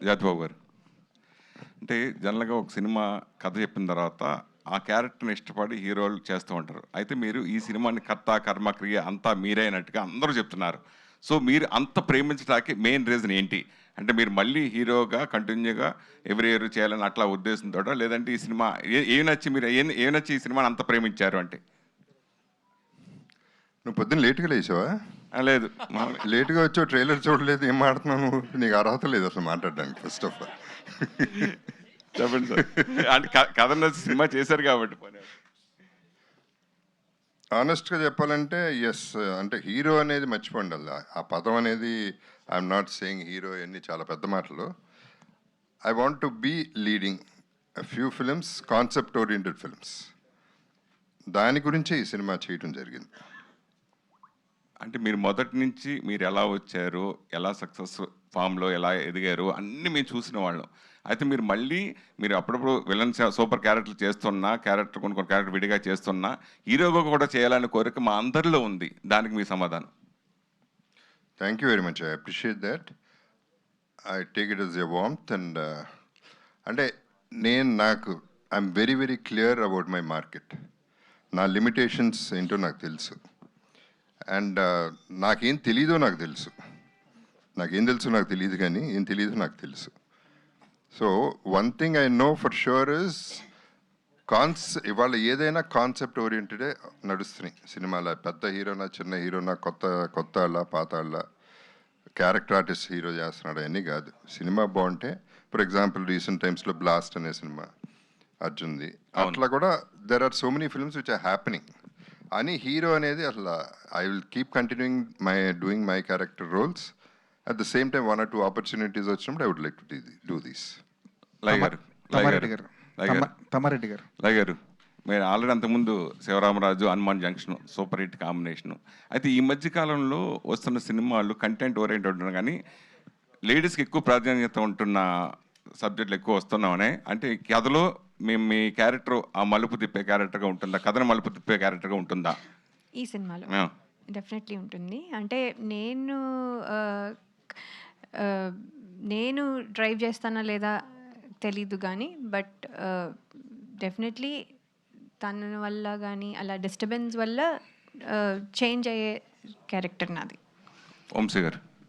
జాతిబాబు గారు, అంటే జనరల్గా ఒక సినిమా కథ చెప్పిన తర్వాత ఆ క్యారెక్టర్ని ఇష్టపడి హీరోలు చేస్తూ ఉంటారు. అయితే మీరు ఈ సినిమాని కర్త కర్మ క్రియ అంతా మీరే అయినట్టుగా అందరూ చెప్తున్నారు. సో మీరు అంత ప్రేమించడానికి మెయిన్ రీజన్ ఏంటి? అంటే మీరు మళ్ళీ హీరోగా కంటిన్యూగా ఎవ్రీ ఇయర్ చేయాలని అట్లా ఉద్దేశంతో, లేదంటే ఈ సినిమా ఏమి నచ్చి మీరు ఏమి నచ్చి ఈ సినిమాని అంత ప్రేమించారు అంటే? నువ్వు పొద్దున్న లేట్గా లేచావా? లేదు, లేట్గా వచ్చావు, ట్రైలర్ చూడలేదు, ఏం మాడుతున్నావు నువ్వు? నీకు అర్హత లేదు అసలు మాట్లాడడానికి, ఫస్ట్ ఆఫ్ ఆల్. చెప్పండి సార్. అంటే కథ నచ్చి సినిమా చేశారు కాబట్టి. ఆనెస్ట్గా చెప్పాలంటే ఎస్, అంటే హీరో అనేది మర్చిపోండి. అలా ఆ పదం అనేది, ఐఎమ్ నాట్ సేయింగ్ హీరో, అన్ని చాలా పెద్ద మాటలు. I want to be leading few films, concept oriented films. దాని గురించే ఈ సినిమా చేయడం జరిగింది. అంటే మీరు మొదటి నుంచి మీరు ఎలా వచ్చారు, ఎలా సక్సెస్ ఫామ్లో ఎలా ఎదిగారు అన్నీ మేము చూసిన వాళ్ళం. అయితే మీరు అప్పుడప్పుడు విలన్ సూపర్ క్యారెక్టర్లు చేస్తున్నా, కొన్ని కొన్ని క్యారెక్టర్ విడిగా చేస్తున్నా, హీరోగా కూడా చేయాలనే కోరిక మా అందరిలో ఉంది. దానికి మీ సమాధానం? Thank you very much, I appreciate that. I take it as a warmth. And అంటే నాకు I'm very very clear about my market. నా లిమిటేషన్స్ ఏంటో నాకు తెలుసు. అండ్ నాకేం తెలీదో నాకు తెలుసు. నాకేం తెలుసు నాకు తెలియదు, కానీ ఏం తెలీదో నాకు తెలుసు. So one thing I know for sure is ఇవాళ ఏదైనా కాన్సెప్ట్ ఓరియంటెడే నడుస్తున్నాయి సినిమాలో. పెద్ద హీరోనా, చిన్న హీరోనా, కొత్త వాళ్ళ, పాత వాళ్ళ, క్యారెక్టర్ ఆర్టిస్ట్ హీరో చేస్తున్నాడు అన్నీ కాదు. సినిమా బాగుంటే, ఫర్ ఎగ్జాంపుల్ రీసెంట్ టైమ్స్లో బ్లాస్ట్ అనే సినిమా అర్జున్ది, అట్లా కూడా there are so many films which are happening. అని హీరో అనేది అసలు I will keep continuing doing my character roles. At the same time 1 or 2 opportunities వచ్చినప్పుడు I would like to do this. Tammareddy garu, మీరు already అంతకుముందు Sivaramaraju, Hanuman junction super hit combination. అయితే ఈ మధ్యకాలంలో వస్తున్న సినిమాలు కంటెంట్ ఓరియంటెడ్ ఉంటున్నా, కానీ లేడీస్కి ఎక్కువ ప్రాధాన్యత ఉంటున్న సబ్జెక్టులు ఎక్కువ వస్తున్నామనే. అంటే కథలో మీ క్యారెక్టర్ ఆ మలుపు తిప్పే క్యారెక్టర్గా ఉంటుందా, కథను మలుపు తిప్పే క్యారెక్టర్గా ఉంటుందా? ఈ సినిమాలో డెఫినెట్లీ ఉంటుంది. అంటే నేను డ్రైవ్ చేస్తానా లేదా తెలీదు, కానీ బట్ డెఫినెట్లీ తన వల్ల కానీ అలా డిస్టర్బెన్స్ వల్ల చేంజ్ అయ్యే క్యారెక్టర్ నాది. వంశీ గారు.